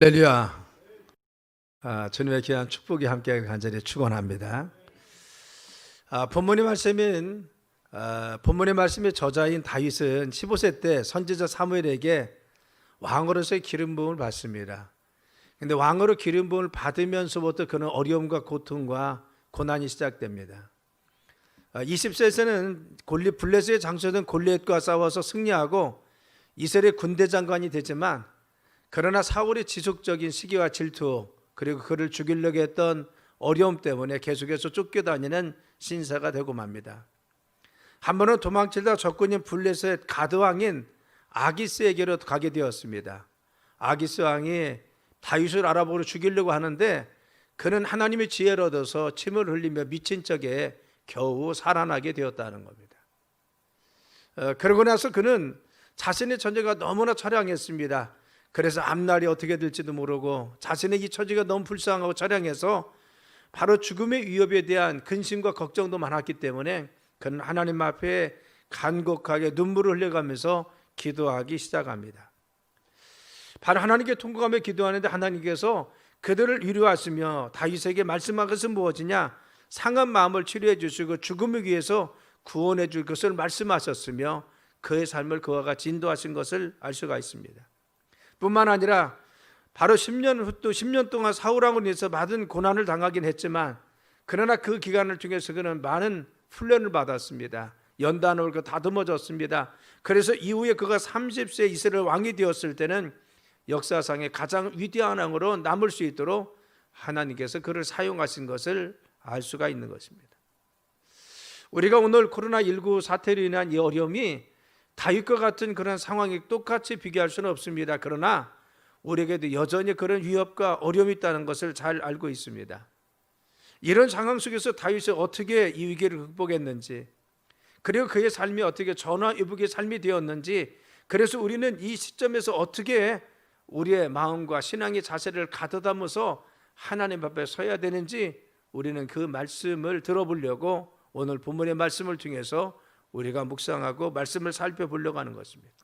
할렐루야. 주님의 귀한 축복이 함께 간절히 축원합니다. 본문의 말씀의 저자인 다윗은 15세 때 선지자 사무엘에게 왕으로서의 기름 부음을 받습니다. 근데 왕으로 기름 부음을 받으면서부터 그는 어려움과 고통과 고난이 시작됩니다. 20세에서는 블레셋에 장수된 골리앗과 싸워서 승리하고 이스라엘 군대 장관이 되지만, 그러나 사울의 지속적인 시기와 질투, 그리고 그를 죽이려고 했던 어려움 때문에 계속해서 쫓겨다니는 신사가 되고 맙니다. 한 번은 도망치다 적군인 블레셋 가드왕인 아기스에게로 가게 되었습니다. 아기스 왕이 다윗을 알아보고 죽이려고 하는데, 그는 하나님의 지혜를 얻어서 침을 흘리며 미친 척에 겨우 살아나게 되었다는 겁니다. 그러고 나서 그는 자신의 처지가 너무나 처량했습니다. 그래서 앞날이 어떻게 될지도 모르고 자신의 이 처지가 너무 불쌍하고 처량해서 바로 죽음의 위협에 대한 근심과 걱정도 많았기 때문에 그는 하나님 앞에 간곡하게 눈물을 흘려가면서 기도하기 시작합니다. 바로 하나님께 통곡하며 기도하는데, 하나님께서 그들을 위로하시며 다윗에게 말씀한 것은 무엇이냐? 상한 마음을 치료해 주시고 죽음을 위해서 구원해 줄 것을 말씀하셨으며 그의 삶을 그와 같이 인도하신 것을 알 수가 있습니다. 뿐만 아니라 바로 10년 동안 사울왕으로 인해서 받은 고난을 당하긴 했지만, 그러나 그 기간을 통해서 그는 많은 훈련을 받았습니다. 연단을 다듬어졌습니다. 그래서 이후에 그가 30세 이스라엘 왕이 되었을 때는 역사상의 가장 위대한 왕으로 남을 수 있도록 하나님께서 그를 사용하신 것을 알 수가 있는 것입니다. 우리가 오늘 코로나19 사태로 인한 이 어려움이 다윗과 같은 그런 상황이 똑같이 비교할 수는 없습니다. 그러나 우리에게도 여전히 그런 위협과 어려움이 있다는 것을 잘 알고 있습니다. 이런 상황 속에서 다윗이 어떻게 이 위기를 극복했는지, 그리고 그의 삶이 어떻게 전화위복의 삶이 되었는지, 그래서 우리는 이 시점에서 어떻게 우리의 마음과 신앙의 자세를 가다듬어서 하나님 앞에 서야 되는지, 우리는 그 말씀을 들어보려고 오늘 본문의 말씀을 통해서 우리가 묵상하고 말씀을 살펴보려고 하는 것입니다.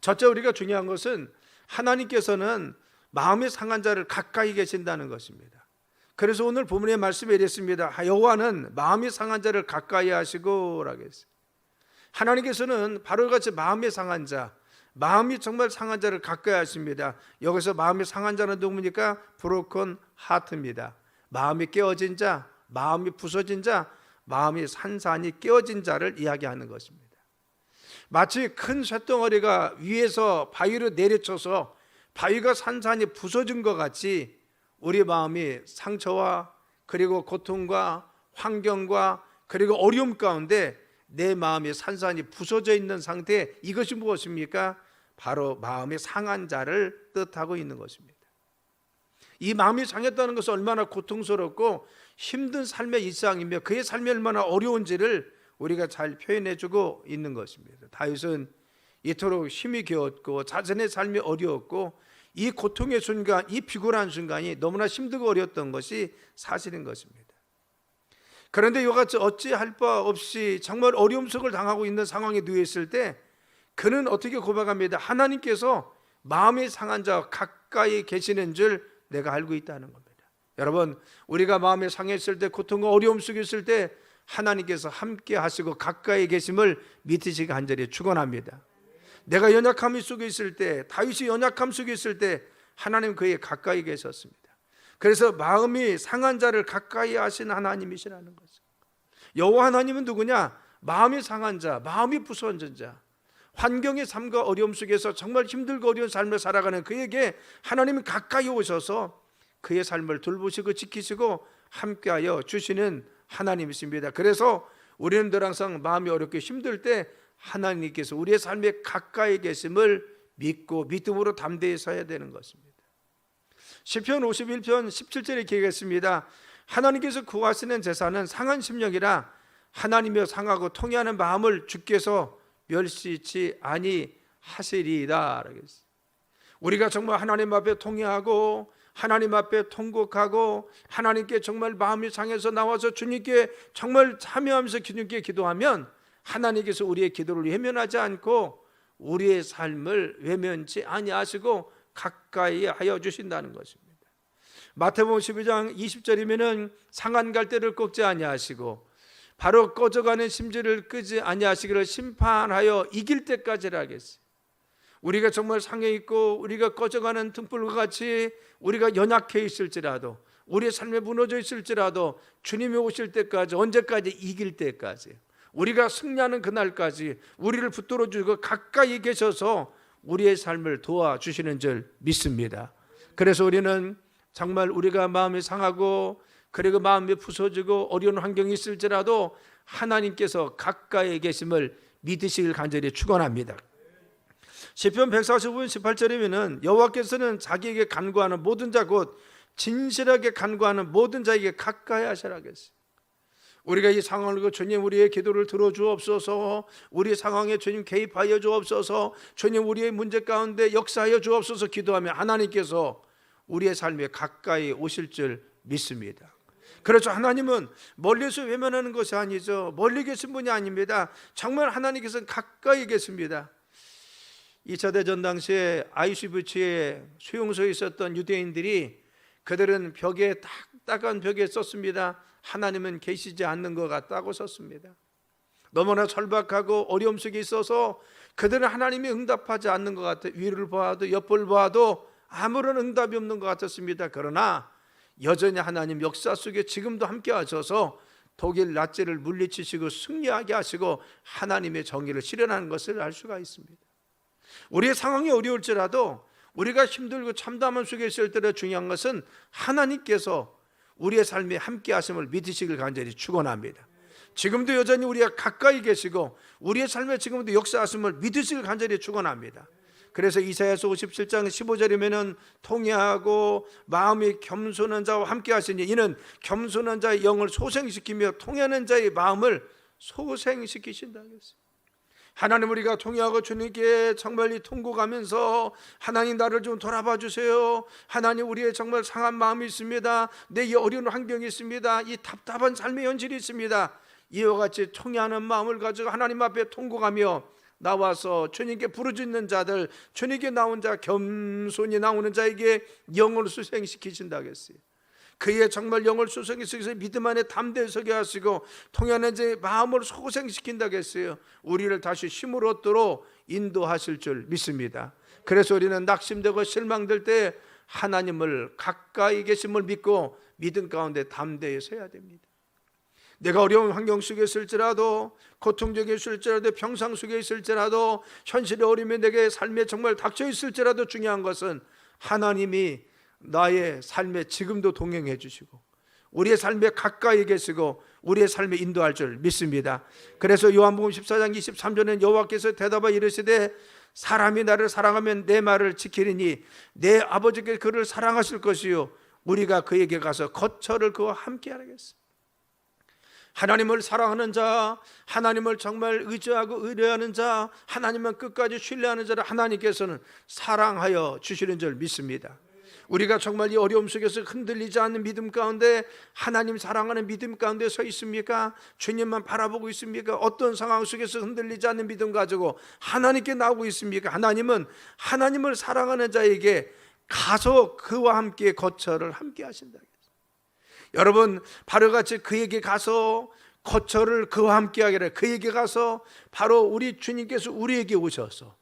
첫째, 우리가 중요한 것은 하나님께서는 마음이 상한 자를 가까이 계신다는 것입니다. 그래서 오늘 본문의 말씀에 이랬습니다. 여호와는 마음이 상한 자를 가까이 하시고 라고 했어요. 하나님께서는 바로 같이 마음이 상한 자, 마음이 정말 상한 자를 가까이 하십니다. 여기서 마음이 상한 자는 누굽니까? 브로큰 하트입니다. 마음이 깨어진 자, 마음이 부서진 자, 마음이 산산이 깨어진 자를 이야기하는 것입니다. 마치 큰 쇳덩어리가 위에서 바위로 내려쳐서 바위가 산산이 부서진 것 같이 우리 마음이 상처와 그리고 고통과 환경과 그리고 어려움 가운데 내 마음이 산산이 부서져 있는 상태, 이것이 무엇입니까? 바로 마음이 상한 자를 뜻하고 있는 것입니다. 이 마음이 상했다는 것은 얼마나 고통스럽고 힘든 삶의 일상이며 그의 삶이 얼마나 어려운지를 우리가 잘 표현해주고 있는 것입니다. 다윗은 이토록 힘이 겨웠고 자신의 삶이 어려웠고 이 고통의 순간, 이 비굴한 순간이 너무나 힘들고 어려웠던 것이 사실인 것입니다. 그런데 이와 같이 어찌할 바 없이 정말 어려움 속을 당하고 있는 상황에 놓여 있을 때 그는 어떻게 고백합니다. 하나님께서 마음이 상한 자와 가까이 계시는 줄 내가 알고 있다는 겁니다. 여러분, 우리가 마음이 상했을 때, 고통과 어려움 속에 있을 때 하나님께서 함께 하시고 가까이 계심을 믿으시기 간절히 축원합니다. 내가 연약함 속에 있을 때, 다윗이 연약함 속에 있을 때 하나님 그에 가까이 계셨습니다. 그래서 마음이 상한 자를 가까이 하신 하나님이시라는 거죠. 여호와 하나님은 누구냐? 마음이 상한 자, 마음이 부서진 자, 환경의 삶과 어려움 속에서 정말 힘들고 어려운 삶을 살아가는 그에게 하나님이 가까이 오셔서 그의 삶을 돌보시고 지키시고 함께하여 주시는 하나님이십니다. 그래서 우리는 늘 항상 마음이 어렵게 힘들 때 하나님께서 우리의 삶에 가까이 계심을 믿고 믿음으로 담대히 서야 되는 것입니다. 시편 51편 17절에 기록했습니다. 하나님께서 구하시는 제사는 상한 심령이라 하나님이여 상하고 통회하는 마음을 주께서 멸시치 아니하시리이다. 우리가 정말 하나님 앞에 통회하고 하나님 앞에 통곡하고 하나님께 정말 마음이 상해서 나와서 주님께 정말 참여하면서 주님께 기도하면 하나님께서 우리의 기도를 외면하지 않고 우리의 삶을 외면치 아니하시고 가까이 하여 주신다는 것입니다. 마태복음 12장 20절이면은 상한 갈대를 꺾지 아니하시고 바로 꺼져가는 심지를 끄지 아니하시기를 심판하여 이길 때까지라 하겠어요. 우리가 정말 상해 있고 우리가 꺼져가는 등불과 같이 우리가 연약해 있을지라도, 우리의 삶에 무너져 있을지라도 주님이 오실 때까지, 언제까지? 이길 때까지, 우리가 승리하는 그날까지 우리를 붙들어 주시고 가까이 계셔서 우리의 삶을 도와주시는 줄 믿습니다. 그래서 우리는 정말 우리가 마음이 상하고 그리고 마음이 부서지고 어려운 환경이 있을지라도 하나님께서 가까이 계심을 믿으시길 간절히 축원합니다. 시편 145편 18절이면은 여호와께서는 자기에게 간구하는 모든 자 곧 진실하게 간구하는 모든 자에게 가까이 하시라 하겠어요. 우리가 이 상황을 보고 주님 우리의 기도를 들어주옵소서, 우리 상황에 주님 개입하여 주옵소서, 주님 우리의 문제 가운데 역사하여 주옵소서 기도하면 하나님께서 우리의 삶에 가까이 오실 줄 믿습니다. 그렇죠. 하나님은 멀리서 외면하는 것이 아니죠. 멀리 계신 분이 아닙니다. 정말 하나님께서는 가까이 계십니다. 2차 대전 당시에 아이슈비츠에 수용소에 있었던 유대인들이 그들은 벽에 딱딱한 벽에 썼습니다. 하나님은 계시지 않는 것 같다고 썼습니다. 너무나 절박하고 어려움 속에 있어서 그들은 하나님이 응답하지 않는 것 같아요. 위를 보아도 옆을 보아도 아무런 응답이 없는 것 같았습니다. 그러나 여전히 하나님 역사 속에 지금도 함께 하셔서 독일 나치를 물리치시고 승리하게 하시고 하나님의 정의를 실현하는 것을 알 수가 있습니다. 우리의 상황이 어려울지라도 우리가 힘들고 참담한 속에 있을 때 중요한 것은 하나님께서 우리의 삶에 함께 하심을 믿으시길 간절히 축원합니다. 지금도 여전히 우리가 가까이 계시고 우리의 삶에 지금도 역사하심을 믿으시길 간절히 축원합니다. 그래서 이사야서 57장 15절이면은 통회하고 마음이 겸손한 자와 함께 하시니 이는 겸손한 자의 영을 소생시키며 통회하는 자의 마음을 소생시키신다 했어요. 하나님 우리가 통회하고 주님께 정말 이 통곡하면서 하나님 나를 좀 돌아봐 주세요. 하나님 우리의 정말 상한 마음이 있습니다. 내 어려운 환경이 있습니다. 이 답답한 삶의 현실이 있습니다. 이와 같이 통회하는 마음을 가지고 하나님 앞에 통곡하며 나와서 주님께 부르짖는 자들, 주님께 나온 자, 겸손히 나오는 자에게 영을 수생시키신다 했어요. 그의 정말 영을 수생시켜서 믿음 안에 담대히 서게 하시고 통하는 자의 마음을 소생시킨다 했어요. 우리를 다시 힘을 얻도록 인도하실 줄 믿습니다. 그래서 우리는 낙심되고 실망될 때 하나님을 가까이 계심을 믿고 믿음 가운데 담대히 서야 됩니다. 내가 어려운 환경 속에 있을지라도, 고통적에 있을지라도, 평상 속에 있을지라도, 현실의 어려움이 내게 삶에 정말 닥쳐 있을지라도 중요한 것은 하나님이 나의 삶에 지금도 동행해 주시고 우리의 삶에 가까이 계시고 우리의 삶에 인도할 줄 믿습니다. 그래서 요한복음 14장 23절에는 여호와께서 대답하여 이르시되 사람이 나를 사랑하면 내 말을 지키리니 내 아버지께 그를 사랑하실 것이요 우리가 그에게 가서 거처를 그와 함께 하겠습니다. 하나님을 사랑하는 자, 하나님을 정말 의지하고 의뢰하는 자, 하나님만 끝까지 신뢰하는 자를 하나님께서는 사랑하여 주시는 줄 믿습니다. 우리가 정말 이 어려움 속에서 흔들리지 않는 믿음 가운데, 하나님 사랑하는 믿음 가운데 서 있습니까? 주님만 바라보고 있습니까? 어떤 상황 속에서 흔들리지 않는 믿음 가지고 하나님께 나오고 있습니까? 하나님은 하나님을 사랑하는 자에게 가서 그와 함께 거처를 함께 하신다. 여러분 바로같이 그에게 가서 거처를 그와 함께 하기를, 그에게 가서 바로 우리 주님께서 우리에게 오셔서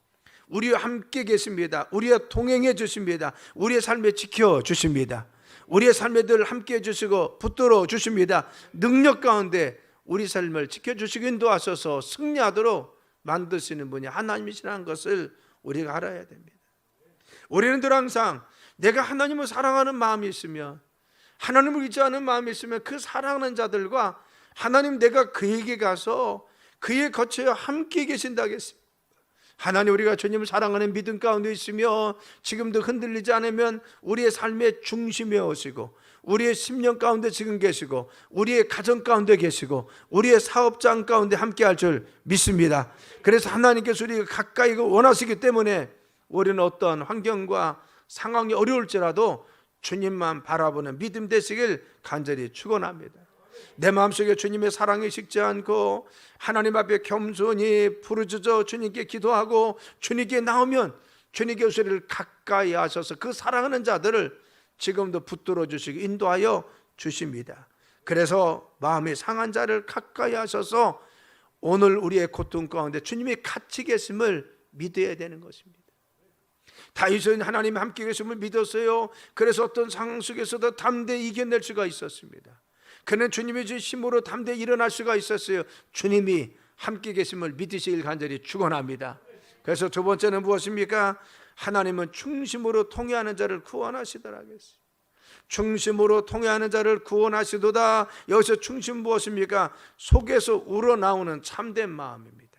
우리와 함께 계십니다. 우리와 동행해 주십니다. 우리의 삶에 지켜 주십니다. 우리의 삶에 늘 함께 해 주시고 붙들어 주십니다. 능력 가운데 우리 삶을 지켜 주시고 인도하셔서 승리하도록 만드시는 분이 하나님이시라는 것을 우리가 알아야 됩니다. 우리는 늘 항상 내가 하나님을 사랑하는 마음이 있으면, 하나님을 의지하는 마음이 있으면 그 사랑하는 자들과 하나님 내가 그에게 가서 그의 거처에 함께 계신다 하겠습니다. 하나님 우리가 주님을 사랑하는 믿음 가운데 있으며 지금도 흔들리지 않으면 우리의 삶의 중심에 오시고 우리의 심령 가운데 지금 계시고 우리의 가정 가운데 계시고 우리의 사업장 가운데 함께 할 줄 믿습니다. 그래서 하나님께서 우리가 가까이 원하시기 때문에 우리는 어떠한 환경과 상황이 어려울지라도 주님만 바라보는 믿음 되시길 간절히 축원합니다. 내 마음속에 주님의 사랑이 식지 않고 하나님 앞에 겸손히 부르짖어 주님께 기도하고 주님께 나오면 주님께 우리를 가까이 하셔서 그 사랑하는 자들을 지금도 붙들어 주시고 인도하여 주십니다. 그래서 마음이 상한 자를 가까이 하셔서 오늘 우리의 고통 가운데 주님이 같이 계심을 믿어야 되는 것입니다. 다윗은 하나님 함께 계심을 믿었어요. 그래서 어떤 상황 속에서도 담대히 이겨낼 수가 있었습니다. 그는 주님의 주심으로 담대히 일어날 수가 있었어요. 주님이 함께 계심을 믿으시길 간절히 축원합니다. 그래서 두 번째는 무엇입니까? 하나님은 충심으로 통회하는 자를 구원하시더라 하겠어요. 충심으로 통회하는 자를 구원하시도다. 여기서 충심 무엇입니까? 속에서 우러나오는 참된 마음입니다.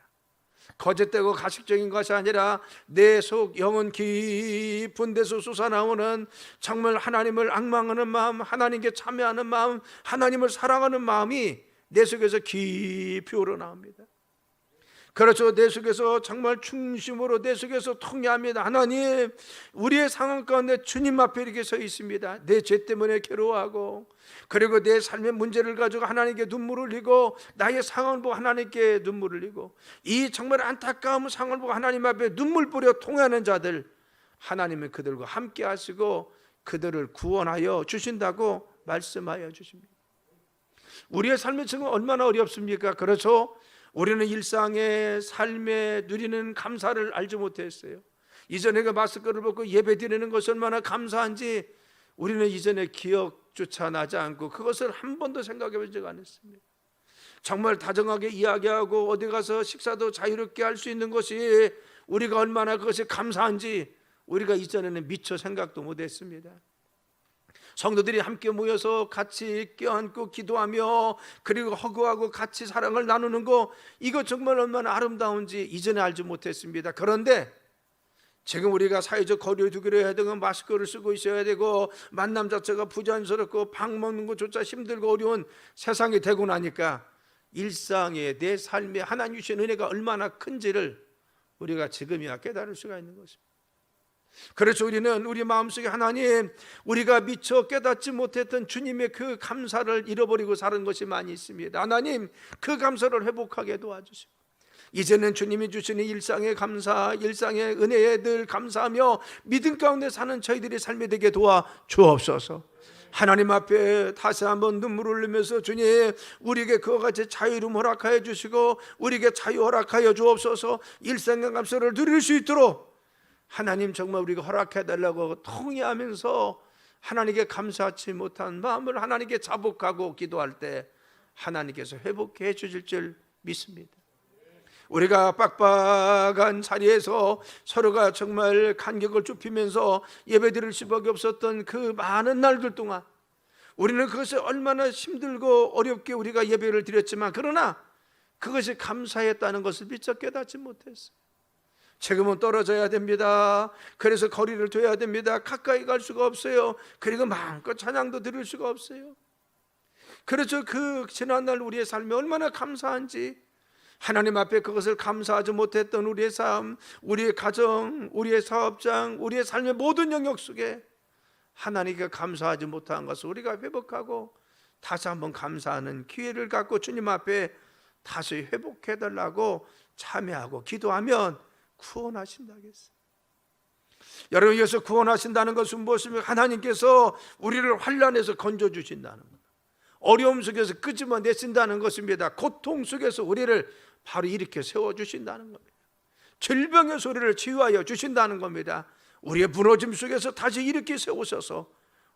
거짓되고 가식적인 것이 아니라 내 속 영혼 깊은 데서 솟아나오는 정말 하나님을 앙망하는 마음, 하나님께 참여하는 마음, 하나님을 사랑하는 마음이 내 속에서 깊이 우러나옵니다. 그렇죠. 내 속에서 정말 충심으로 내 속에서 통회합니다. 하나님, 우리의 상황 가운데 주님 앞에 이렇게 서 있습니다. 내 죄 때문에 괴로워하고, 그리고 내 삶의 문제를 가지고 하나님께 눈물을 흘리고, 나의 상황을 보고 하나님께 눈물을 흘리고, 이 정말 안타까운 상황을 보고 하나님 앞에 눈물 뿌려 통회하는 자들, 하나님은 그들과 함께 하시고 그들을 구원하여 주신다고 말씀하여 주십니다. 우리의 삶의 지금 얼마나 어렵습니까? 그렇죠. 우리는 일상의 삶에 누리는 감사를 알지 못했어요. 이전에 그 마스크를 벗고 예배 드리는 것이 얼마나 감사한지 우리는 이전에 기억조차 나지 않고 그것을 한 번도 생각해 본 적 않았습니다. 정말 다정하게 이야기하고 어디 가서 식사도 자유롭게 할 수 있는 것이 우리가 얼마나 그것이 감사한지 우리가 이전에는 미처 생각도 못했습니다. 성도들이 함께 모여서 같이 껴안고 기도하며 그리고 허구하고 같이 사랑을 나누는 거, 이거 정말 얼마나 아름다운지 이전에 알지 못했습니다. 그런데 지금 우리가 사회적 거리를 두기로 해야 되고 마스크를 쓰고 있어야 되고 만남 자체가 부자연스럽고 밥 먹는 것조차 힘들고 어려운 세상이 되고 나니까 일상의 내 삶에 하나님 주신 은혜가 얼마나 큰지를 우리가 지금이야 깨달을 수가 있는 것입니다. 그래서 우리는 우리 마음속에 하나님, 우리가 미처 깨닫지 못했던 주님의 그 감사를 잃어버리고 사는 것이 많이 있습니다. 하나님, 그 감사를 회복하게 도와주시고 이제는 주님이 주시는 일상의 감사, 일상의 은혜에 늘 감사하며 믿음 가운데 사는 저희들의 삶이 되게 도와 주옵소서. 하나님 앞에 다시 한번 눈물을 흘리면서 주님, 우리에게 그와 같이 자유를 허락하여 주시고 우리에게 자유 허락하여 주옵소서. 일상의 감사를 누릴 수 있도록 하나님 정말 우리가 허락해달라고 통회하면서 하나님께 감사하지 못한 마음을 하나님께 자복하고 기도할 때 하나님께서 회복해 주실 줄 믿습니다. 우리가 빡빡한 자리에서 서로가 정말 간격을 좁히면서 예배드릴 수밖에 없었던 그 많은 날들 동안 우리는 그것이 얼마나 힘들고 어렵게 우리가 예배를 드렸지만 그러나 그것이 감사했다는 것을 미처 깨닫지 못했어요. 지금은 떨어져야 됩니다. 그래서 거리를 둬야 됩니다. 가까이 갈 수가 없어요. 그리고 마음껏 찬양도 들을 수가 없어요. 그래서 그 지난날 우리의 삶이 얼마나 감사한지 하나님 앞에 그것을 감사하지 못했던 우리의 삶, 우리의 가정, 우리의 사업장, 우리의 삶의 모든 영역 속에 하나님께 감사하지 못한 것을 우리가 회복하고 다시 한번 감사하는 기회를 갖고 주님 앞에 다시 회복해달라고 참여하고 기도하면 구원하신다겠어요. 여러분, 여기서 구원하신다는 것은 무엇입니까? 하나님께서 우리를 환난에서 건져주신다는 것, 어려움 속에서 끄집어내신다는 것입니다. 고통 속에서 우리를 바로 이렇게 세워주신다는 겁니다. 질병의 소리를 치유하여 주신다는 겁니다. 우리의 무너짐 속에서 다시 이렇게 세우셔서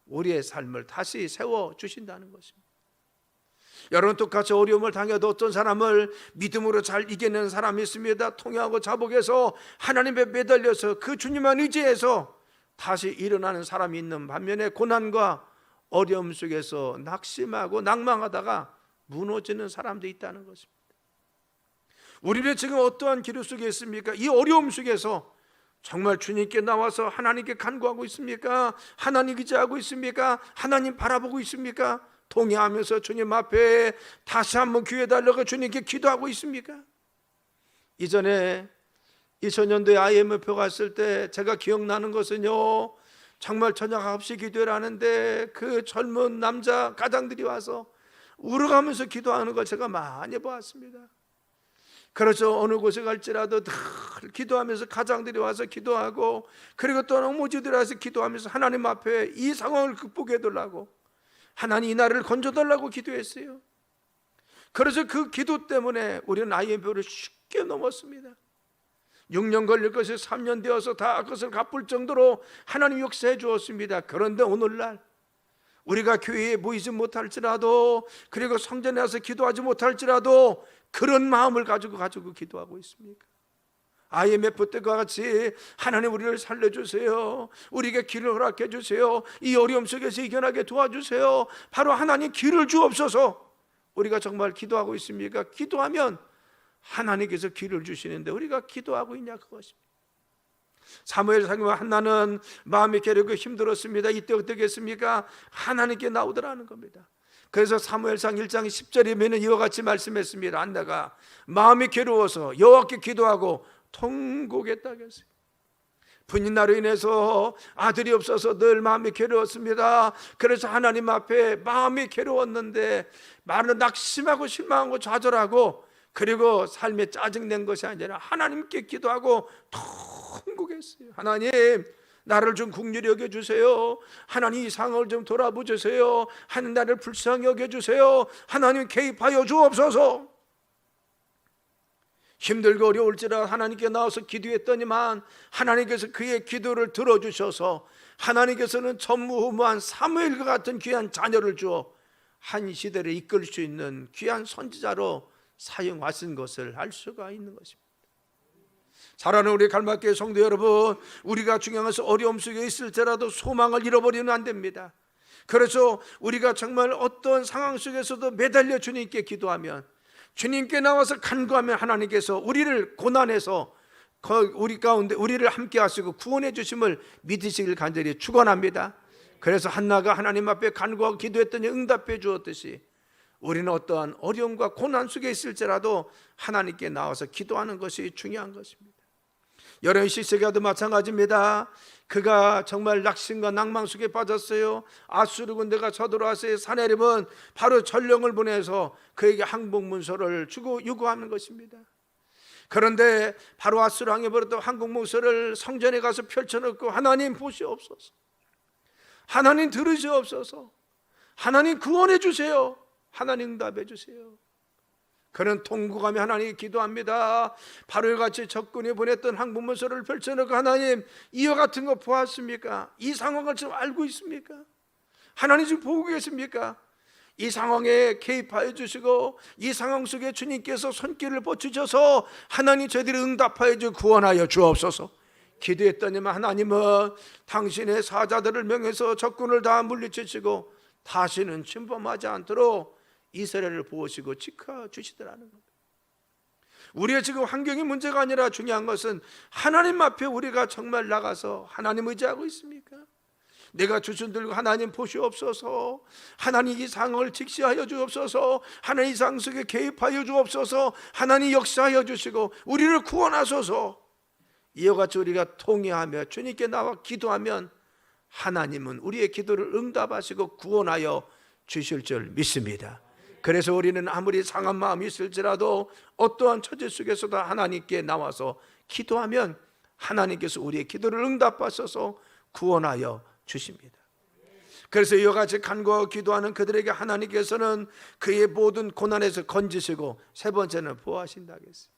우리의 삶을 다시 세워주신다는 것입니다. 여러분, 똑같이 어려움을 당해도 어떤 사람을 믿음으로 잘 이겨내는 사람이 있습니다. 통회하고 자복해서 하나님에 매달려서 그 주님만 의지해서 다시 일어나는 사람이 있는 반면에 고난과 어려움 속에서 낙심하고 낭망하다가 무너지는 사람도 있다는 것입니다. 우리는 지금 어떠한 기류 속에 있습니까? 이 어려움 속에서 정말 주님께 나와서 하나님께 간구하고 있습니까? 하나님 의지하고 있습니까? 하나님 바라보고 있습니까? 통회하면서 주님 앞에 다시 한번 기회 달라고 주님께 기도하고 있습니까? 이전에 2000년도에 IMF 갔을 때 제가 기억나는 것은요, 정말 저녁 9시 기도를 하는데 그 젊은 남자 가장들이 와서 울어가면서 기도하는 걸 제가 많이 보았습니다. 그래서 어느 곳에 갈지라도 늘 기도하면서 가장들이 와서 기도하고, 그리고 또 어머니들이 와서 기도하면서 하나님 앞에 이 상황을 극복해 달라고, 하나님 이 나라를 건져달라고 기도했어요. 그래서 그 기도 때문에 우리는 IMF를 쉽게 넘었습니다. 6년 걸릴 것이 3년 되어서 다 그것을 갚을 정도로 하나님 역사해 주었습니다. 그런데 오늘날 우리가 교회에 모이지 못할지라도, 그리고 성전에 와서 기도하지 못할지라도 그런 마음을 가지고 기도하고 있습니까? IMF 때와 같이 하나님 우리를 살려주세요, 우리에게 길을 허락해 주세요, 이 어려움 속에서 이겨나게 도와주세요, 바로 하나님 길을 주옵소서. 우리가 정말 기도하고 있습니까? 기도하면 하나님께서 길을 주시는데 우리가 기도하고 있냐, 그것입니다. 사무엘상과 한나는 마음이 괴롭고 힘들었습니다. 이때 어떻게 했습니까? 하나님께 나오더라는 겁니다. 그래서 사무엘상 1장 10절이면 이와 같이 말씀했습니다. 한나가 마음이 괴로워서 여호와께 기도하고 통곡했다고 했어요. 분인나로 인해서 아들이 없어서 늘 마음이 괴로웠습니다. 그래서 하나님 앞에 마음이 괴로웠는데, 많은 낙심하고 실망하고 좌절하고, 그리고 삶에 짜증낸 것이 아니라 하나님께 기도하고 통곡했어요. 하나님, 나를 좀 긍휼히 여겨주세요. 하나님, 이 상황을 좀 돌아보주세요. 하나님, 나를 불쌍히 여겨주세요. 하나님, 개입하여 주옵소서. 힘들고 어려울지라 하나님께 나와서 기도했더니만 하나님께서 그의 기도를 들어주셔서 하나님께서는 전무후무한 사무엘과 같은 귀한 자녀를 주어 한 시대를 이끌 수 있는 귀한 선지자로 사용하신 것을 알 수가 있는 것입니다. 사랑하는 우리 갈마교회 성도 여러분, 우리가 중요한 것은 어려움 속에 있을지라도 소망을 잃어버리면 안 됩니다. 그래서 우리가 정말 어떤 상황 속에서도 매달려 주님께 기도하면, 주님께 나와서 간구하면 하나님께서 우리를 고난해서 우리 가운데 우리를 함께 하시고 구원해 주심을 믿으시길 간절히 축원합니다. 그래서 한나가 하나님 앞에 간구하고 기도했더니 응답해 주었듯이 우리는 어떠한 어려움과 고난 속에 있을지라도 하나님께 나와서 기도하는 것이 중요한 것입니다. 여러분, 시세가도 마찬가지입니다. 그가 정말 낙심과 낭망 속에 빠졌어요. 아수르 군대가 쳐들어와서 사내립은 바로 전령을 보내서 그에게 항복 문서를 주고 요구하는 것입니다. 그런데 바로 아수르 왕이 벌였던 항복 문서를 성전에 가서 펼쳐놓고, 하나님 보시옵소서, 하나님 들으시옵소서, 하나님 구원해 주세요, 하나님 응답해 주세요. 그는 통곡하며 하나님께 기도합니다. 바로 이같이 적군이 보냈던 항복문서를 펼쳐놓고, 하나님, 이와 같은 거 보았습니까? 이 상황을 지금 알고 있습니까? 하나님 지금 보고 계십니까? 이 상황에 개입하여 주시고 이 상황 속에 주님께서 손길을 뻗치셔서 하나님, 저희들을 응답하여 주 구원하여 주옵소서. 기도했더니만 하나님은 당신의 사자들을 명해서 적군을 다 물리치시고 다시는 침범하지 않도록 이스라엘을 보호시고 지켜주시더라는 겁니다. 우리의 지금 환경이 문제가 아니라 중요한 것은 하나님 앞에 우리가 정말 나가서 하나님 의지하고 있습니까? 내가 주신 들고 하나님 보시옵소서, 하나님 이 상황을 직시하여 주옵소서, 하나님 이 상황 속에 개입하여 주옵소서, 하나님 역사하여 주시고 우리를 구원하소서. 이와 같이 우리가 통회하며 주님께 나와 기도하면 하나님은 우리의 기도를 응답하시고 구원하여 주실 줄 믿습니다. 그래서 우리는 아무리 상한 마음이 있을지라도 어떠한 처지 속에서도 하나님께 나와서 기도하면 하나님께서 우리의 기도를 응답하셔서 구원하여 주십니다. 그래서 이와 같이 간구하고 기도하는 그들에게 하나님께서는 그의 모든 고난에서 건지시고 세 번째는 보호하신다고 했어요.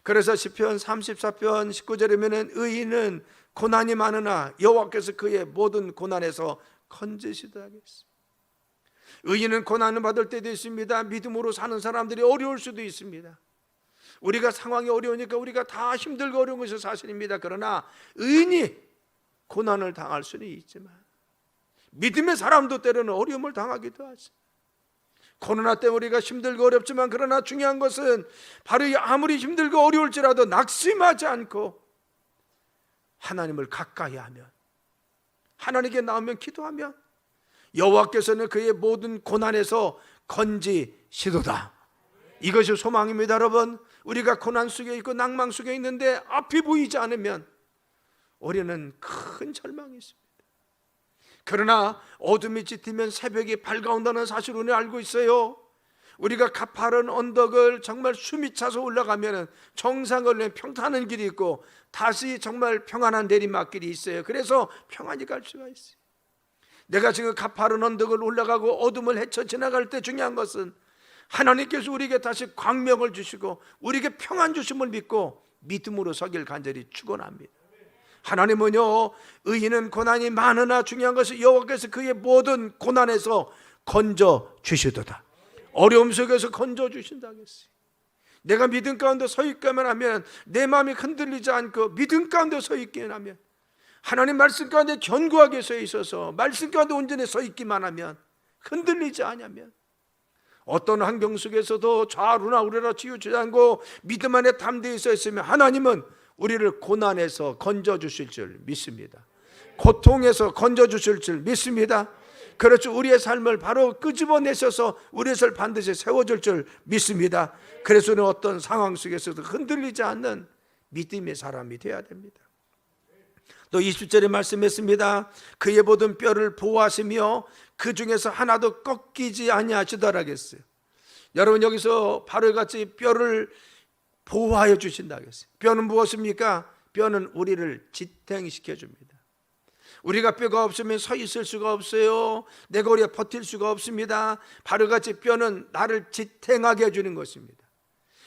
그래서 시편 34편 19절이면 의인은 고난이 많으나 여호와께서 그의 모든 고난에서 건지시다고 했어요. 의인은 고난을 받을 때도 있습니다. 믿음으로 사는 사람들이 어려울 수도 있습니다. 우리가 상황이 어려우니까 우리가 다 힘들고 어려운 것이 사실입니다. 그러나 의인이 고난을 당할 수는 있지만 믿음의 사람도 때로는 어려움을 당하기도 하죠. 코로나 때문에 우리가 힘들고 어렵지만 그러나 중요한 것은 바로 아무리 힘들고 어려울지라도 낙심하지 않고 하나님을 가까이 하면, 하나님께 나오면 기도하면 여호와께서는 그의 모든 고난에서 건지시도다. 이것이 소망입니다. 여러분, 우리가 고난 속에 있고 낭망 속에 있는데 앞이 보이지 않으면 우리는 큰 절망이 있습니다. 그러나 어둠이 짙으면 새벽이 밝아온다는 사실을 우리는 알고 있어요. 우리가 가파른 언덕을 정말 숨이 차서 올라가면 정상을 평탄한 길이 있고 다시 정말 평안한 내리막길이 있어요. 그래서 평안히 갈 수가 있어요. 내가 지금 가파른 언덕을 올라가고 어둠을 헤쳐 지나갈 때 중요한 것은 하나님께서 우리에게 다시 광명을 주시고 우리에게 평안 주심을 믿고 믿음으로 서길 간절히 축원합니다. 하나님은요, 의인은 고난이 많으나 중요한 것은 여호와께서 그의 모든 고난에서 건져 주시도다. 어려움 속에서 건져 주신다고 했어요. 내가 믿음 가운데 서 있기만 하면, 내 마음이 흔들리지 않고 믿음 가운데 서 있기만 하면, 하나님 말씀 가운데 견고하게 서 있어서 말씀 가운데 온전히 서 있기만 하면, 흔들리지 않으면 어떤 환경 속에서도 좌우나 우리라 치우치지 않고 믿음 안에 담대히 서 있으면 하나님은 우리를 고난에서 건져 주실 줄 믿습니다. 고통에서 건져 주실 줄 믿습니다. 그렇죠. 우리의 삶을 바로 끄집어내셔서 우리의 삶을 반드시 세워줄 줄 믿습니다. 그래서 우리는 어떤 상황 속에서도 흔들리지 않는 믿음의 사람이 되어야 됩니다. 또 20절에 말씀했습니다. 그의 모든 뼈를 보호하시며 그 중에서 하나도 꺾이지 아니하시더라 했어요. 여러분, 여기서 바로 같이 뼈를 보호하여 주신다고 했어요. 뼈는 무엇입니까? 뼈는 우리를 지탱시켜 줍니다. 우리가 뼈가 없으면 서 있을 수가 없어요. 내가 우리가 버틸 수가 없습니다. 바로 같이 뼈는 나를 지탱하게 해주는 것입니다.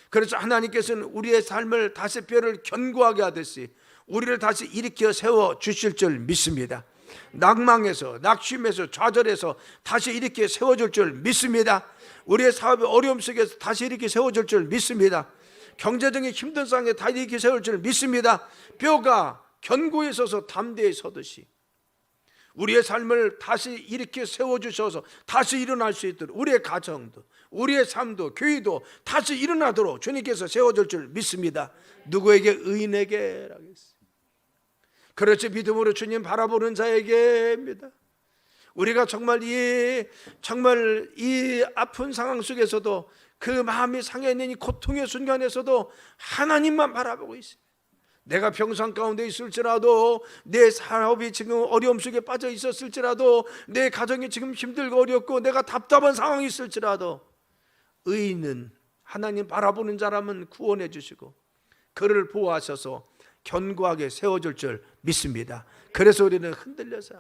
그래서 하나님께서는 우리의 삶을 다시 뼈를 견고하게 하듯이 우리를 다시 일으켜 세워 주실 줄 믿습니다. 낭망에서, 낙심에서, 좌절에서 다시 이렇게 세워줄 줄 믿습니다. 우리의 사업의 어려움 속에서 다시 이렇게 세워줄 줄 믿습니다. 경제적인 힘든 상황에 다시 이렇게 세울 줄 믿습니다. 뼈가 견고히 서서 담대히 서듯이 우리의 삶을 다시 이렇게 세워주셔서 다시 일어날 수 있도록, 우리의 가정도, 우리의 삶도, 교회도 다시 일어나도록 주님께서 세워줄 줄 믿습니다. 누구에게? 의인에게라고 했어요. 그렇지, 믿음으로 주님 바라보는 자에게입니다. 우리가 정말 이 아픈 상황 속에서도, 그 마음이 상해있는 이 고통의 순간에서도 하나님만 바라보고 있습니다. 내가 병상 가운데 있을지라도, 내 사업이 지금 어려움 속에 빠져 있었을지라도, 내 가정이 지금 힘들고 어렵고 내가 답답한 상황이 있을지라도, 의인은 하나님 바라보는 자라면 구원해 주시고 그를 보호하셔서 견고하게 세워줄 줄 믿습니다. 그래서 우리는 흔들려서,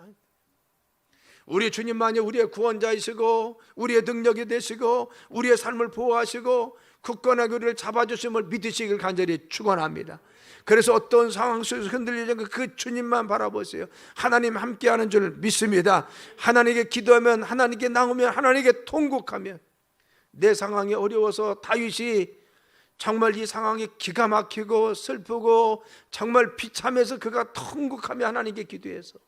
우리 주님만이 우리의 구원자이시고 우리의 능력이 되시고 우리의 삶을 보호하시고 굳건하게 우리를 잡아주심을 믿으시길 간절히 축원합니다. 그래서 어떤 상황 속에서 흔들리지 않고 그 주님만 바라보세요. 하나님 함께하는 줄 믿습니다. 하나님께 기도하면, 하나님께 나오면, 하나님께 통곡하면, 내 상황이 어려워서 다윗이 정말 이 상황이 기가 막히고 슬프고 정말 비참해서 그가 통곡하며 하나님께 기도해서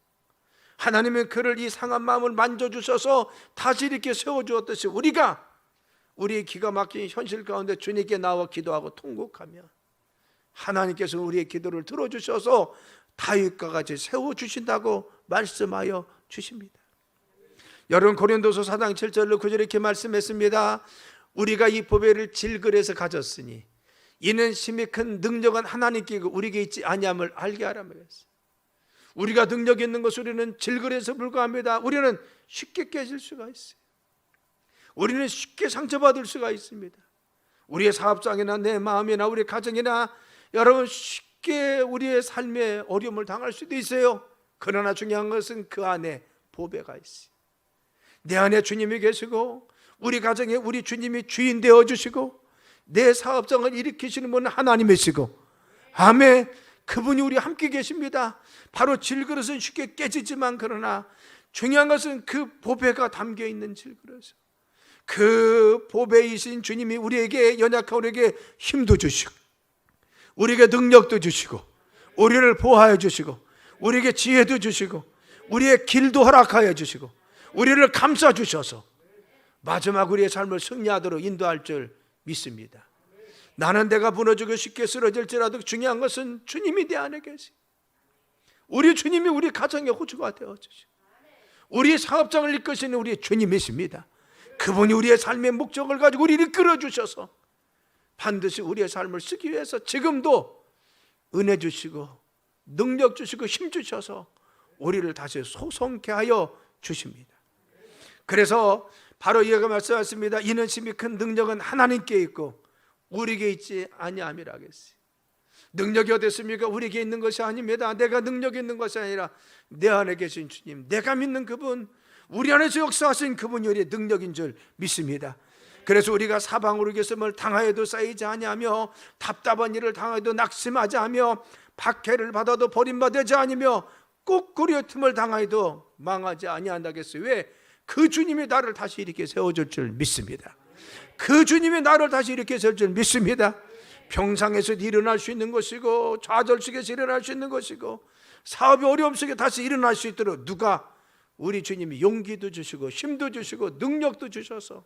하나님은 그를 이 상한 마음을 만져주셔서 다시 이렇게 세워주었듯이 우리가 우리의 기가 막힌 현실 가운데 주님께 나와 기도하고 통곡하며 하나님께서 우리의 기도를 들어주셔서 다윗과 같이 세워주신다고 말씀하여 주십니다. 여러분, 고린도서 4장 7절로 9절에 이렇게 말씀했습니다. 우리가 이 보배를 질그레서 가졌으니 이는 심히 큰 능력은 하나님께 우리에게 있지 아니함을 알게 하라 말했어요. 우리가 능력 있는 것은 우리는 질그레서 불과합니다. 우리는 쉽게 깨질 수가 있어요. 우리는 쉽게 상처받을 수가 있습니다. 우리의 사업장이나 내 마음이나 우리 가정이나 여러분 쉽게 우리의 삶에 어려움을 당할 수도 있어요. 그러나 중요한 것은 그 안에 보배가 있어요. 내 안에 주님이 계시고 우리 가정에 우리 주님이 주인 되어주시고 내 사업장을 일으키시는 분은 하나님이시고, 아멘, 그분이 우리 함께 계십니다. 바로 질그릇은 쉽게 깨지지만 그러나 중요한 것은 그 보배가 담겨있는 질그릇, 그 보배이신 주님이 우리에게, 연약한 우리에게 힘도 주시고 우리에게 능력도 주시고 우리를 보호하여 주시고 우리에게 지혜도 주시고 우리의 길도 허락하여 주시고 우리를 감싸 주셔서 마지막 우리의 삶을 승리하도록 인도할 줄 믿습니다. 나는 내가 무너지고 쉽게 쓰러질지라도 중요한 것은 주님이 내 안에 계시고 우리 주님이 우리 가정의 호주가 되어주시고 우리 사업장을 이끄시는 우리 주님이십니다. 그분이 우리의 삶의 목적을 가지고 우리를 끌어주셔서 반드시 우리의 삶을 쓰기 위해서 지금도 은혜 주시고 능력 주시고 힘 주셔서 우리를 다시 소성케 하여 주십니다. 그래서 바로 이가 말씀하셨습니다. 이는 심히 큰 능력은 하나님께 있고 우리에게 있지 아니함이라 하겠어요. 능력이 어디 있습니까? 우리에게 있는 것이 아닙니다. 내가 능력이 있는 것이 아니라 내 안에 계신 주님, 내가 믿는 그분, 우리 안에서 역사하신 그분이 우리의 능력인 줄 믿습니다. 그래서 우리가 사방으로 계심을 당하여도 쌓이지 아니하며 답답한 일을 당하여도 낙심하지 않으며 박해를 받아도 버림받지 아니며 꾹꾸려 틈을 당하여도 망하지 아니한다겠어요. 왜? 그 주님이 나를 다시 이렇게 세워줄 줄 믿습니다. 그 주님이 나를 다시 이렇게 세울 줄 믿습니다. 평상에서 일어날 수 있는 것이고 좌절 속에서 일어날 수 있는 것이고 사업의 어려움 속에 다시 일어날 수 있도록 누가 우리 주님이 용기도 주시고 힘도 주시고 능력도 주셔서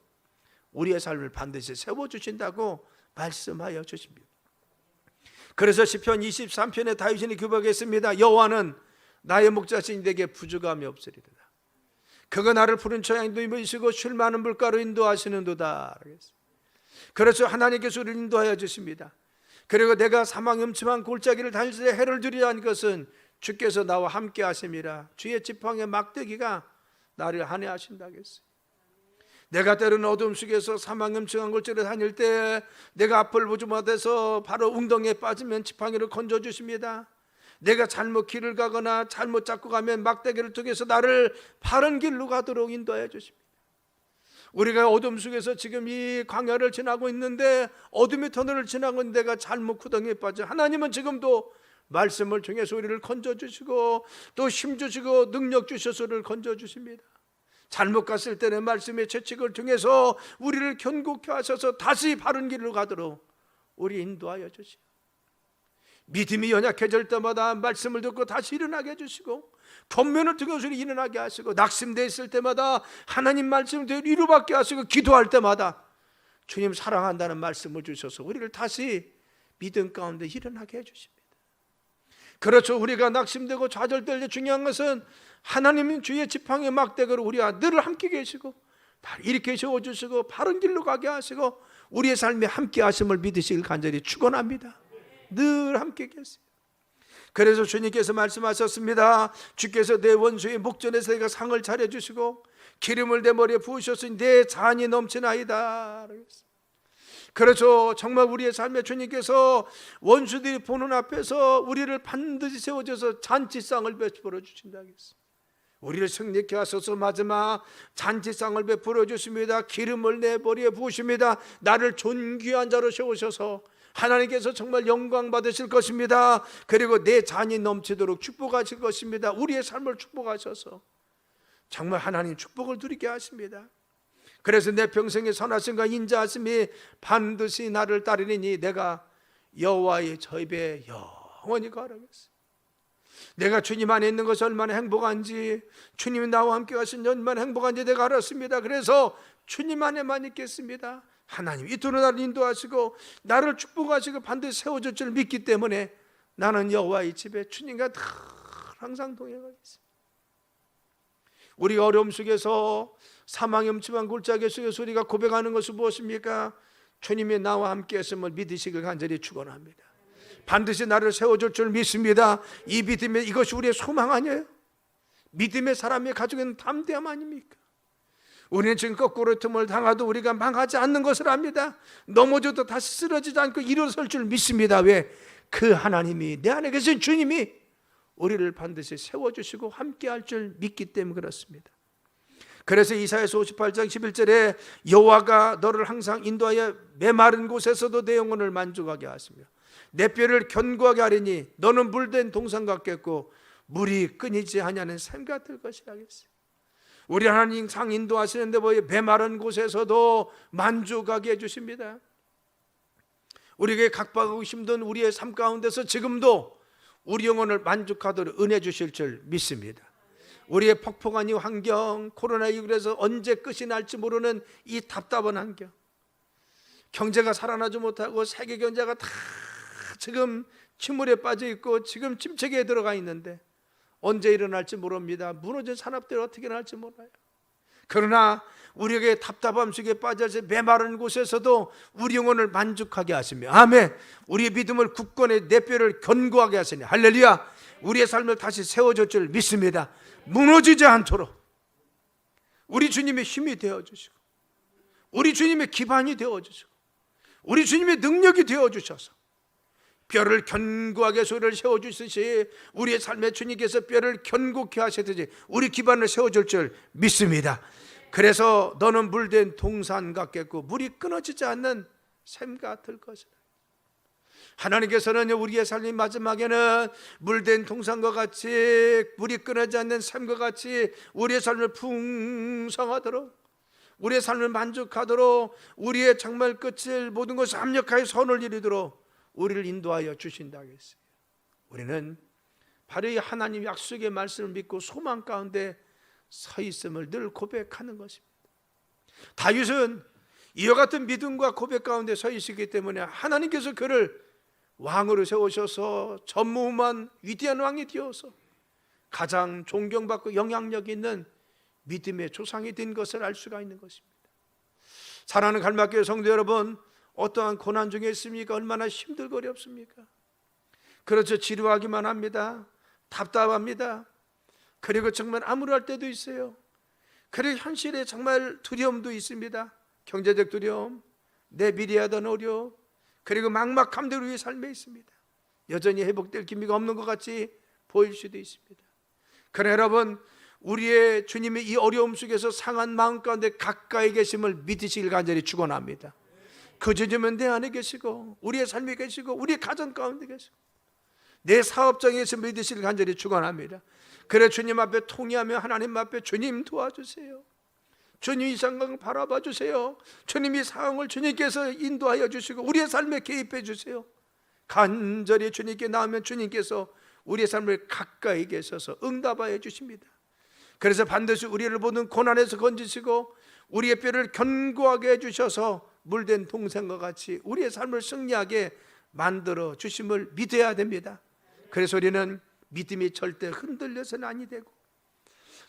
우리의 삶을 반드시 세워주신다고 말씀하여 주십니다. 그래서 시편 23편에 다윗이 기록했습니다. 여호와는 나의 목자시니 내게 부족함이 없으리로다. 그가 나를 푸른 초양도 입으시고 쉴 많은 물가로 인도하시는도다. 그래서 하나님께서 우리를 인도하여 주십니다. 그리고 내가 사망 음침한 골짜기를 다닐 때 해를 두리라는 것은 주께서 나와 함께 하심이라. 주의 지팡이의 막대기가 나를 한해하신다겠어요. 내가 때로는 어둠 속에서 사망 음침한 골짜기를 다닐 때 내가 앞을 보지 못해서 바로 웅덩이에 빠지면 지팡이를 건져주십니다. 내가 잘못 길을 가거나 잘못 잡고 가면 막대기를 통해서 나를 바른 길로 가도록 인도해 주십니다. 우리가 어둠 속에서 지금 이 광야를 지나고 있는데 어둠의 터널을 지나고 있는 내가 잘못 구덩이에 빠져 하나님은 지금도 말씀을 통해서 우리를 건져주시고 또 힘주시고 능력 주셔서 우리를 건져주십니다. 잘못 갔을 때는 말씀의 채찍을 통해서 우리를 견고케 하셔서 다시 바른 길로 가도록 우리 인도하여 주시고 믿음이 연약해질 때마다 말씀을 듣고 다시 일어나게 해주시고 권면을 통해서 일어나게 하시고 낙심되어 있을 때마다 하나님 말씀대로 위로받게 하시고 기도할 때마다 주님 사랑한다는 말씀을 주셔서 우리를 다시 믿음 가운데 일어나게 해주십니다. 그렇죠. 우리가 낙심되고 좌절될 때 중요한 것은 하나님은 주의 지팡이 막대기로 우리와 늘 함께 계시고 이렇게 세워주시고 바른 길로 가게 하시고 우리의 삶에 함께 하심을 믿으시길 간절히 축원합니다. 늘 함께 계세요. 그래서 주님께서 말씀하셨습니다. 주께서 내 원수의 목전에서 내가 상을 차려주시고 기름을 내 머리에 부으셨으니 내 잔이 넘치나이다. 그래서 정말 우리의 삶에 주님께서 원수들이 보는 앞에서 우리를 반드시 세워줘서 잔치상을 베풀어 주신다 했습니다. 우리를 승리케 하소서. 마지막 잔치상을 베풀어 주십니다. 기름을 내 머리에 부으십니다. 나를 존귀한 자로 세우셔서 하나님께서 정말 영광 받으실 것입니다. 그리고 내 잔이 넘치도록 축복하실 것입니다. 우리의 삶을 축복하셔서 정말 하나님 축복을 누리게 하십니다. 그래서 내 평생의 선하심과 인자하심이 반드시 나를 따르리니 내가 여호와의 저 입에 영원히 거하겠습니다. 내가 주님 안에 있는 것이 얼마나 행복한지, 주님이 나와 함께 하신 얼마나 행복한지 내가 알았습니다. 그래서 주님 안에만 있겠습니다. 하나님 이토록 나를 인도하시고 나를 축복하시고 반드시 세워줄 줄 믿기 때문에 나는 여호와의 집에 주님과 늘 항상 동행하겠습니다. 우리 어려움 속에서 사망의 음침한 골짜기 속에서 우리가 고백하는 것은 무엇입니까? 주님이 나와 함께 했음을 믿으시길 간절히 축원합니다. 반드시 나를 세워줄 줄 믿습니다. 이 믿음의 이것이 우리의 소망 아니에요? 믿음의 사람이 가지고 있는 담대함 아닙니까? 우리는 지금 거꾸로 틈을 당하도 우리가 망하지 않는 것을 압니다. 넘어져도 다시 쓰러지지 않고 일어설 줄 믿습니다. 왜? 그 하나님이 내 안에 계신 주님이 우리를 반드시 세워주시고 함께할 줄 믿기 때문에 그렇습니다. 그래서 이사야서 58장 11절에 여호와가 너를 항상 인도하여 메마른 곳에서도 내 영혼을 만족하게 하시며 내 뼈를 견고하게 하리니 너는 물된 동산 같겠고 물이 끊이지 아니하는 샘 같을 것이라 했어요. 우리 하나님 상 인도하시는데 뭐 메마른 곳에서도 만족하게 해주십니다. 우리에게 각박하고 힘든 우리의 삶 가운데서 지금도 우리 영혼을 만족하도록 은혜 주실 줄 믿습니다. 우리의 폭풍한 이 환경, 코로나19에서 언제 끝이 날지 모르는 이 답답한 환경, 경제가 살아나지 못하고 세계 경제가 다 지금 침울에 빠져 있고 지금 침체기에 들어가 있는데 언제 일어날지 모릅니다. 무너진 산업들이 어떻게 날지 몰라요. 그러나 우리에게 답답함 속에 빠져서 메마른 곳에서도 우리 영혼을 만족하게 하시며 아멘. 우리의 믿음을 굳건히 내 뼈를 견고하게 하시니 할렐루야. 우리의 삶을 다시 세워줄 줄 믿습니다. 무너지지 않도록 우리 주님의 힘이 되어주시고 우리 주님의 기반이 되어주시고 우리 주님의 능력이 되어주셔서 뼈를 견고하게 소리를 세워주시듯이 우리의 삶에 주님께서 뼈를 견고케 하시듯이 우리 기반을 세워줄 줄 믿습니다. 그래서 너는 물된 동산 같겠고 물이 끊어지지 않는 샘 같을 것이다. 하나님께서는 우리의 삶의 마지막에는 물된 동산과 같이 물이 끊어지지 않는 샘과 같이 우리의 삶을 풍성하도록 우리의 삶을 만족하도록 우리의 정말 끝을 모든 것을 합력하여 선을 이루도록 우리를 인도하여 주신다고 했어요. 우리는 바로 이 하나님 약속의 말씀을 믿고 소망 가운데 서 있음을 늘 고백하는 것입니다. 다윗은 이와 같은 믿음과 고백 가운데 서 있었기 때문에 하나님께서 그를 왕으로 세우셔서 전무후무한 위대한 왕이 되어서 가장 존경받고 영향력 있는 믿음의 조상이 된 것을 알 수가 있는 것입니다. 사랑하는 갈마교회 성도 여러분, 어떠한 고난 중에 있습니까? 얼마나 힘들고 어렵습니까? 그렇죠. 지루하기만 합니다. 답답합니다. 그리고 정말 암울할 때도 있어요. 그리고 현실에 정말 두려움도 있습니다. 경제적 두려움, 내 미래에 대한 어려움, 그리고 막막함들 우리의 삶에 있습니다. 여전히 회복될 기미가 없는 것 같이 보일 수도 있습니다. 그러나 여러분, 우리의 주님의 이 어려움 속에서 상한 마음 가운데 가까이 계심을 믿으시길 간절히 축원합니다. 그 주님은 내 안에 계시고 우리의 삶에 계시고 우리의 가정 가운데 계시고 내 사업장에 계신 믿으시길 간절히 축원합니다. 그래 주님 앞에 통회하며 하나님 앞에 주님 도와주세요. 주님 이 상황을 바라봐 주세요. 주님 이 상황을 주님께서 인도하여 주시고 우리의 삶에 개입해 주세요. 간절히 주님께 나오면 주님께서 우리의 삶을 가까이 계셔서 응답하여 주십니다. 그래서 반드시 우리를 모든 고난에서 건지시고 우리의 뼈를 견고하게 해주셔서 물된 동산과 같이 우리의 삶을 승리하게 만들어 주심을 믿어야 됩니다. 그래서 우리는 믿음이 절대 흔들려서는 아니 되고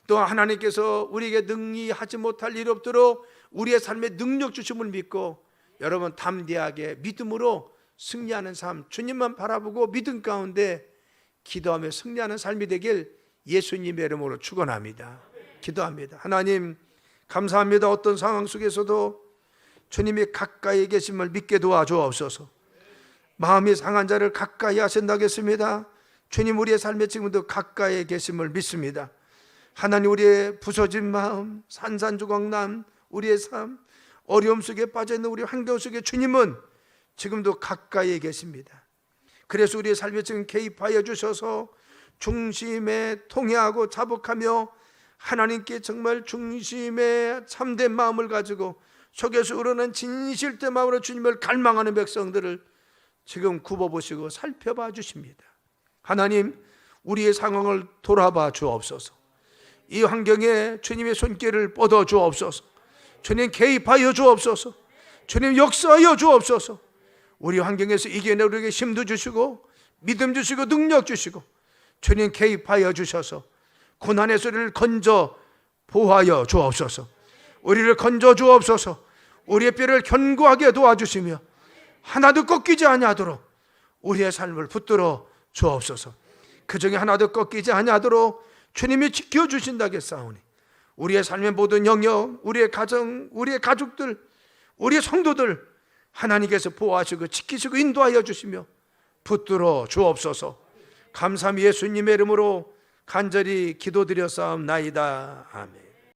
또 하나님께서 우리에게 능히 하지 못할 일 없도록 우리의 삶에 능력 주심을 믿고 여러분 담대하게 믿음으로 승리하는 삶, 주님만 바라보고 믿음 가운데 기도하며 승리하는 삶이 되길 예수님의 이름으로 축원합니다. 기도합니다. 하나님 감사합니다. 어떤 상황 속에서도 주님이 가까이 계심을 믿게 도와주옵소서. 마음이 상한 자를 가까이 하신다겠습니다. 주님 우리의 삶에 지금도 가까이 계심을 믿습니다. 하나님 우리의 부서진 마음, 산산조각난 우리의 삶, 어려움 속에 빠져있는 우리 환경 속에 주님은 지금도 가까이 계십니다. 그래서 우리의 삶에 지금 개입하여 주셔서 중심에 통회하고 자복하며 하나님께 정말 중심의 참된 마음을 가지고 속에서 우러는 진실된 마음으로 주님을 갈망하는 백성들을 지금 굽어보시고 살펴봐 주십니다. 하나님 우리의 상황을 돌아봐 주옵소서. 이 환경에 주님의 손길을 뻗어 주옵소서. 주님 개입하여 주옵소서. 주님 역사하여 주옵소서. 우리 환경에서 이겨내 우리에게 힘도 주시고 믿음 주시고 능력 주시고 주님 개입하여 주셔서 고난의 소리를 건져 보호하여 주옵소서. 우리를 건져 주옵소서. 우리의 뼈를 견고하게 도와주시며 하나도 꺾이지 아니하도록 우리의 삶을 붙들어 주옵소서. 그 중에 하나도 꺾이지 아니하도록 주님이 지켜주신다겠사오니 우리의 삶의 모든 영역, 우리의 가정, 우리의 가족들, 우리의 성도들 하나님께서 보호하시고 지키시고 인도하여 주시며 붙들어 주옵소서. 감사함이 예수님의 이름으로 간절히 기도드렸사옵나이다. 아멘.